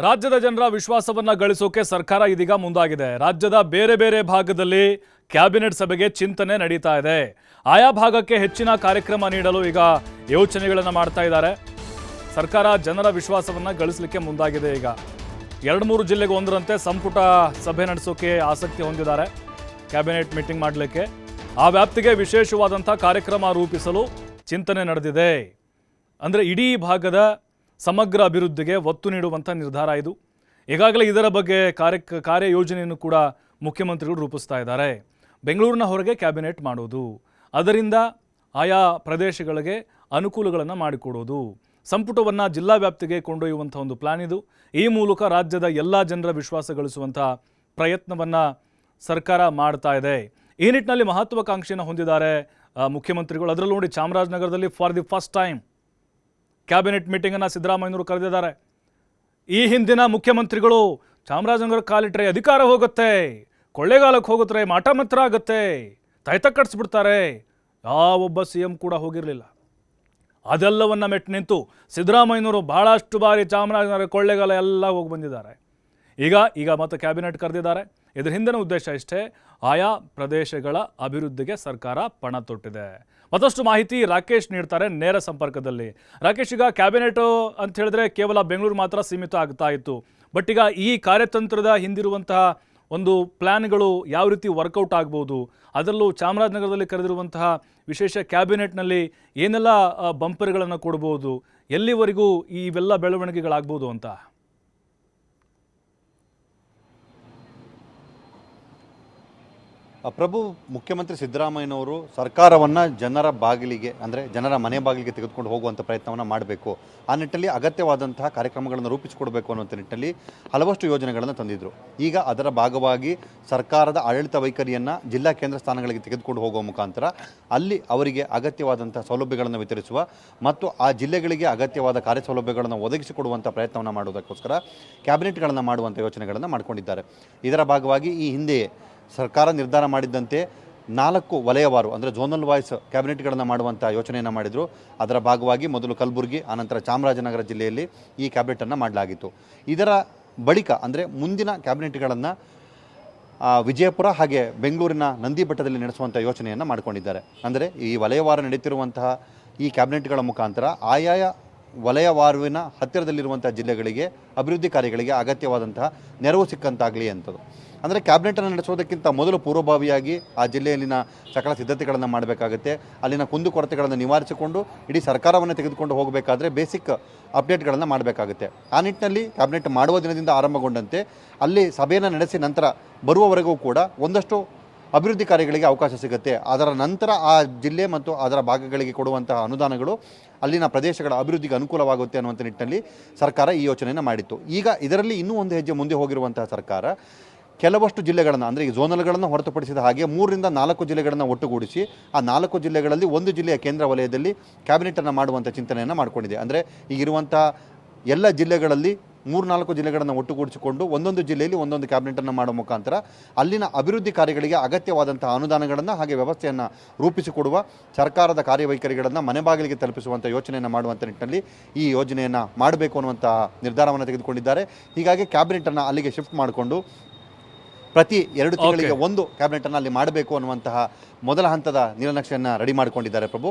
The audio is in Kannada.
ರಾಜ್ಯದ ಜನರ ವಿಶ್ವಾಸವನ್ನ ಗಳಿಸೋಕೆ ಸರ್ಕಾರ ಇದೀಗ ಮುಂದಾಗಿದೆ. ರಾಜ್ಯದ ಬೇರೆ ಬೇರೆ ಭಾಗದಲ್ಲಿ ಕ್ಯಾಬಿನೆಟ್ ಸಭೆಗೆ ಚಿಂತನೆ ನಡೀತಾ ಇದೆ. ಆಯಾ ಭಾಗಕ್ಕೆ ಹೆಚ್ಚಿನ ಕಾರ್ಯಕ್ರಮ ನೀಡಲು ಈಗ ಯೋಚನೆಗಳನ್ನು ಮಾಡ್ತಾ ಇದ್ದಾರೆ. ಸರ್ಕಾರ ಜನರ ವಿಶ್ವಾಸವನ್ನ ಗಳಿಸಲಿಕ್ಕೆ ಮುಂದಾಗಿದೆ. ಈಗ 2-3 ಜಿಲ್ಲೆಗೆ ಒಂದರಂತೆ ಸಂಪುಟ ಸಭೆ ನಡೆಸೋಕೆ ಆಸಕ್ತಿ ಹೊಂದಿದ್ದಾರೆ. ಕ್ಯಾಬಿನೆಟ್ ಮೀಟಿಂಗ್ ಮಾಡಲಿಕ್ಕೆ ಆ ವ್ಯಾಪ್ತಿಗೆ ವಿಶೇಷವಾದಂಥ ಕಾರ್ಯಕ್ರಮ ರೂಪಿಸಲು ಚಿಂತನೆ ನಡೆದಿದೆ. ಅಂದರೆ ಇಡೀ ಭಾಗದ ಸಮಗ್ರ ಅಭಿವೃದ್ಧಿಗೆ ಒತ್ತು ನೀಡುವಂಥ ನಿರ್ಧಾರ ಇದು. ಈಗಾಗಲೇ ಇದರ ಬಗ್ಗೆ ಕಾರ್ಯಯೋಜನೆಯನ್ನು ಕೂಡ ಮುಖ್ಯಮಂತ್ರಿಗಳು ರೂಪಿಸ್ತಾ ಇದ್ದಾರೆ. ಬೆಂಗಳೂರಿನ ಹೊರಗೆ ಕ್ಯಾಬಿನೆಟ್ ಮಾಡೋದು, ಅದರಿಂದ ಆಯಾ ಪ್ರದೇಶಗಳಿಗೆ ಅನುಕೂಲಗಳನ್ನು ಮಾಡಿಕೊಡೋದು, ಸಂಪುಟವನ್ನು ಜಿಲ್ಲಾ ವ್ಯಾಪ್ತಿಗೆ ಕೊಂಡೊಯ್ಯುವಂಥ ಒಂದು ಪ್ಲಾನ್ ಇದು. ಈ ಮೂಲಕ ರಾಜ್ಯದ ಎಲ್ಲ ಜನರ ವಿಶ್ವಾಸ ಗಳಿಸುವಂಥ ಪ್ರಯತ್ನವನ್ನು ಸರ್ಕಾರ ಮಾಡ್ತಾ ಇದೆ. ಈ ನಿಟ್ಟಿನಲ್ಲಿ ಮಹತ್ವಾಕಾಂಕ್ಷೆಯನ್ನು ಹೊಂದಿದ್ದಾರೆ ಮುಖ್ಯಮಂತ್ರಿಗಳು. ಅದರಲ್ಲೂ ನೋಡಿ, ಚಾಮರಾಜನಗರದಲ್ಲಿ for the first time cabinet ಮೀಟಿಂಗನ್ನು ಸಿದ್ದರಾಮಯ್ಯನವರು ಕರೆದಿದ್ದಾರೆ. ಈ ಹಿಂದಿನ ಮುಖ್ಯಮಂತ್ರಿಗಳು ಚಾಮರಾಜನಗರ ಕಾಲಿಟ್ರೆ ಅಧಿಕಾರ ಹೋಗುತ್ತೆ, ಕೊಳ್ಳೇಗಾಲಕ್ಕೆ ಹೋಗುತ್ತೆ, ಮಾಟ ಮಾತ್ರ ಆಗುತ್ತೆ, ತಾಯ್ತ ಕಟ್ಸ್ಬಿಡ್ತಾರೆ. ಯಾವೊಬ್ಬ CM ಕೂಡ ಹೋಗಿರಲಿಲ್ಲ. ಅದೆಲ್ಲವನ್ನು ಮೆಟ್ಟು ನಿಂತು ಸಿದ್ದರಾಮಯ್ಯನವರು ಬಹಳಷ್ಟು ಬಾರಿ ಚಾಮರಾಜನಗರ, ಕೊಳ್ಳೇಗಾಲ ಎಲ್ಲ ಹೋಗಿ ಬಂದಿದ್ದಾರೆ. ಈಗ ಮತ್ತೆ ಕ್ಯಾಬಿನೆಟ್ ಕರೆದಿದ್ದಾರೆ. ಇದರ ಹಿಂದಿನ ಉದ್ದೇಶ ಇಷ್ಟೇ, ಆಯಾ ಪ್ರದೇಶಗಳ ಅಭಿವೃದ್ಧಿಗೆ ಸರ್ಕಾರ ಪಣ ತೊಟ್ಟಿದೆ. ಮತ್ತಷ್ಟು ಮಾಹಿತಿ ರಾಕೇಶ್ ನೀಡ್ತಾರೆ ನೇರ ಸಂಪರ್ಕದಲ್ಲಿ. ರಾಕೇಶ್, ಈಗ ಕ್ಯಾಬಿನೆಟ್ ಅಂತ ಹೇಳಿದ್ರೆ ಕೇವಲ ಬೆಂಗಳೂರು ಮಾತ್ರ ಸೀಮಿತ ಆಗ್ತಾ ಇತ್ತು. ಬಟ್ ಈಗ ಈ ಕಾರ್ಯತಂತ್ರದ ಹಿಂದಿರುವಂತಹ ಒಂದು ಪ್ಲ್ಯಾನ್ಗಳು ಯಾವ ರೀತಿ ವರ್ಕೌಟ್ ಆಗ್ಬೋದು, ಅದರಲ್ಲೂ ಚಾಮರಾಜನಗರದಲ್ಲಿ ಕರೆದಿರುವಂತಹ ವಿಶೇಷ ಕ್ಯಾಬಿನೆಟ್ನಲ್ಲಿ ಏನೆಲ್ಲ ಬಂಪರ್ಗಳನ್ನು ಕೊಡ್ಬೋದು, ಎಲ್ಲಿವರೆಗೂ ಇವೆಲ್ಲ ಬೆಳವಣಿಗೆಗಳಾಗ್ಬೋದು ಅಂತ? ಪ್ರಭು, ಮುಖ್ಯಮಂತ್ರಿ ಸಿದ್ದರಾಮಯ್ಯನವರು ಸರ್ಕಾರವನ್ನು ಜನರ ಬಾಗಿಲಿಗೆ, ಅಂದರೆ ಜನರ ಮನೆ ಬಾಗಿಲಿಗೆ ತೆಗೆದುಕೊಂಡು ಹೋಗುವಂಥ ಪ್ರಯತ್ನವನ್ನು ಮಾಡಬೇಕು. ಆ ನಿಟ್ಟಿನಲ್ಲಿ ಅಗತ್ಯವಾದಂತಹ ಕಾರ್ಯಕ್ರಮಗಳನ್ನು ರೂಪಿಸಿಕೊಡಬೇಕು ಅನ್ನುವಂಥ ನಿಟ್ಟಿನಲ್ಲಿ ಹಲವಷ್ಟು ಯೋಜನೆಗಳನ್ನು ತಂದಿದ್ದರು. ಈಗ ಅದರ ಭಾಗವಾಗಿ ಸರ್ಕಾರದ ಆಡಳಿತ ವೈಖರಿಯನ್ನು ಜಿಲ್ಲಾ ಕೇಂದ್ರ ಸ್ಥಾನಗಳಿಗೆ ತೆಗೆದುಕೊಂಡು ಹೋಗುವ ಮುಖಾಂತರ ಅಲ್ಲಿ ಅವರಿಗೆ ಅಗತ್ಯವಾದಂಥ ಸೌಲಭ್ಯಗಳನ್ನು ವಿತರಿಸುವ ಮತ್ತು ಆ ಜಿಲ್ಲೆಗಳಿಗೆ ಅಗತ್ಯವಾದ ಕಾರ್ಯ ಸೌಲಭ್ಯಗಳನ್ನು ಒದಗಿಸಿಕೊಡುವಂಥ ಪ್ರಯತ್ನವನ್ನು ಮಾಡುವುದಕ್ಕೋಸ್ಕರ ಕ್ಯಾಬಿನೆಟ್ಗಳನ್ನು ಮಾಡುವಂಥ ಯೋಚನೆಗಳನ್ನು ಮಾಡಿಕೊಂಡಿದ್ದಾರೆ. ಇದರ ಭಾಗವಾಗಿ ಈ ಹಿಂದೆ ಸರ್ಕಾರ ನಿರ್ಧಾರ ಮಾಡಿದ್ದಂತೆ 4 ವಲಯವಾರು, ಅಂದರೆ ಝೋನಲ್ ವಾಯ್ಸ್ ಕ್ಯಾಬಿನೆಟ್ಗಳನ್ನು ಮಾಡುವಂಥ ಯೋಚನೆಯನ್ನು ಮಾಡಿದರು. ಅದರ ಭಾಗವಾಗಿ ಮೊದಲು ಕಲಬುರಗಿ, ಆನಂತರ ಚಾಮರಾಜನಗರ ಜಿಲ್ಲೆಯಲ್ಲಿ ಈ ಕ್ಯಾಬಿನೆಟನ್ನು ಮಾಡಲಾಗಿತ್ತು. ಇದರ ಬಳಿಕ ಅಂದರೆ ಮುಂದಿನ ಕ್ಯಾಬಿನೆಟ್ಗಳನ್ನು ವಿಜಯಪುರ ಹಾಗೆ ಬೆಂಗಳೂರಿನ ನಂದಿ ಬೆಟ್ಟದಲ್ಲಿ ನಡೆಸುವಂಥ ಯೋಚನೆಯನ್ನು ಮಾಡಿಕೊಂಡಿದ್ದಾರೆ. ಅಂದರೆ ಈ ವಲಯವಾರು ನಡೀತಿರುವಂತಹ ಈ ಕ್ಯಾಬಿನೆಟ್ಗಳ ಮುಖಾಂತರ ಆಯಾಯ ವಲಯವಾರುವಿನ ಹತ್ತಿರದಲ್ಲಿರುವಂಥ ಜಿಲ್ಲೆಗಳಿಗೆ ಅಭಿವೃದ್ಧಿ ಕಾರ್ಯಗಳಿಗೆ ಅಗತ್ಯವಾದಂತಹ ನೆರವು ಸಿಕ್ಕಂತಾಗಲಿ ಅಂತದ್ದು. ಅಂದರೆ ಕ್ಯಾಬಿನೆಟನ್ನು ನಡೆಸೋದಕ್ಕಿಂತ ಮೊದಲು ಪೂರ್ವಭಾವಿಯಾಗಿ ಆ ಜಿಲ್ಲೆಯಲ್ಲಿನ ಸಕಲ ಸಿದ್ಧತೆಗಳನ್ನು ಮಾಡಬೇಕಾಗುತ್ತೆ. ಅಲ್ಲಿನ ಕುಂದುಕೊರತೆಗಳನ್ನು ನಿವಾರಿಸಿಕೊಂಡು ಇಡೀ ಸರ್ಕಾರವನ್ನು ತೆಗೆದುಕೊಂಡು ಹೋಗಬೇಕಾದ್ರೆ ಬೇಸಿಕ್ ಅಪ್ಡೇಟ್ಗಳನ್ನು ಮಾಡಬೇಕಾಗುತ್ತೆ. ಆ ನಿಟ್ಟಿನಲ್ಲಿ ಕ್ಯಾಬಿನೆಟ್ ಮಾಡುವ ದಿನದಿಂದ ಆರಂಭಗೊಂಡಂತೆ ಅಲ್ಲಿ ಸಭೆಯನ್ನು ನಡೆಸಿ ನಂತರ ಬರುವವರೆಗೂ ಕೂಡ ಒಂದಷ್ಟು ಅಭಿವೃದ್ಧಿ ಕಾರ್ಯಗಳಿಗೆ ಅವಕಾಶ ಸಿಗುತ್ತೆ. ಅದರ ನಂತರ ಆ ಜಿಲ್ಲೆ ಮತ್ತು ಅದರ ಭಾಗಗಳಿಗೆ ಕೊಡುವಂತಹ ಅನುದಾನಗಳು ಅಲ್ಲಿನ ಪ್ರದೇಶಗಳ ಅಭಿವೃದ್ಧಿಗೆ ಅನುಕೂಲವಾಗುತ್ತೆ ಅನ್ನುವಂಥ ನಿಟ್ಟಿನಲ್ಲಿ ಸರ್ಕಾರ ಈ ಯೋಚನೆಯನ್ನು ಮಾಡಿತ್ತು. ಈಗ ಇದರಲ್ಲಿ ಇನ್ನೂ ಒಂದು ಹೆಜ್ಜೆ ಮುಂದೆ ಹೋಗಿರುವಂತಹ ಸರ್ಕಾರ ಕೆಲವಷ್ಟು ಜಿಲ್ಲೆಗಳನ್ನು, ಅಂದರೆ ಈ ಝೋನಲ್ಗಳನ್ನು ಹೊರತುಪಡಿಸಿದ ಹಾಗೆ 3-4 ಜಿಲ್ಲೆಗಳನ್ನು ಒಟ್ಟುಗೂಡಿಸಿ ಆ 4 ಜಿಲ್ಲೆಗಳಲ್ಲಿ ಒಂದು ಜಿಲ್ಲೆಯ ಕೇಂದ್ರ ವಲಯದಲ್ಲಿ ಕ್ಯಾಬಿನೆಟನ್ನು ಮಾಡುವಂಥ ಚಿಂತನೆಯನ್ನು ಮಾಡಿಕೊಂಡಿದೆ. ಅಂದರೆ ಈಗಿರುವಂಥ ಎಲ್ಲ ಜಿಲ್ಲೆಗಳಲ್ಲಿ 3-4 ಜಿಲ್ಲೆಗಳನ್ನು ಒಟ್ಟುಗೂಡಿಸಿಕೊಂಡು ಒಂದೊಂದು ಜಿಲ್ಲೆಯಲ್ಲಿ ಒಂದೊಂದು ಕ್ಯಾಬಿನೆಟನ್ನು ಮಾಡುವ ಮುಖಾಂತರ ಅಲ್ಲಿನ ಅಭಿವೃದ್ಧಿ ಕಾರ್ಯಗಳಿಗೆ ಅಗತ್ಯವಾದಂಥ ಅನುದಾನಗಳನ್ನು ಹಾಗೆ ವ್ಯವಸ್ಥೆಯನ್ನು ರೂಪಿಸಿಕೊಡುವ ಸರ್ಕಾರದ ಕಾರ್ಯವೈಖರಿಗಳನ್ನು ಮನೆ ಬಾಗಿಲಿಗೆ ತಲುಪಿಸುವಂಥ ಯೋಚನೆಯನ್ನು ಮಾಡುವಂಥ ನಿಟ್ಟಿನಲ್ಲಿ ಈ ಯೋಜನೆಯನ್ನು ಮಾಡಬೇಕು ಅನ್ನುವಂಥ ನಿರ್ಧಾರವನ್ನು ತೆಗೆದುಕೊಂಡಿದ್ದಾರೆ. ಹೀಗಾಗಿ ಕ್ಯಾಬಿನೆಟನ್ನು ಅಲ್ಲಿಗೆ ಶಿಫ್ಟ್ ಮಾಡಿಕೊಂಡು ಪ್ರತಿ 2 ತಿಂಗಳಿಗೆ ಒಂದು ಕ್ಯಾಬಿನೆಟನ್ನು ಅಲ್ಲಿ ಮಾಡಬೇಕು ಅನ್ನುವಂತಹ ಮೊದಲ ಹಂತದ ನೀಲನಕ್ಷೆಯನ್ನು ರೆಡಿ ಮಾಡಿಕೊಂಡಿದ್ದಾರೆ ಪ್ರಭು.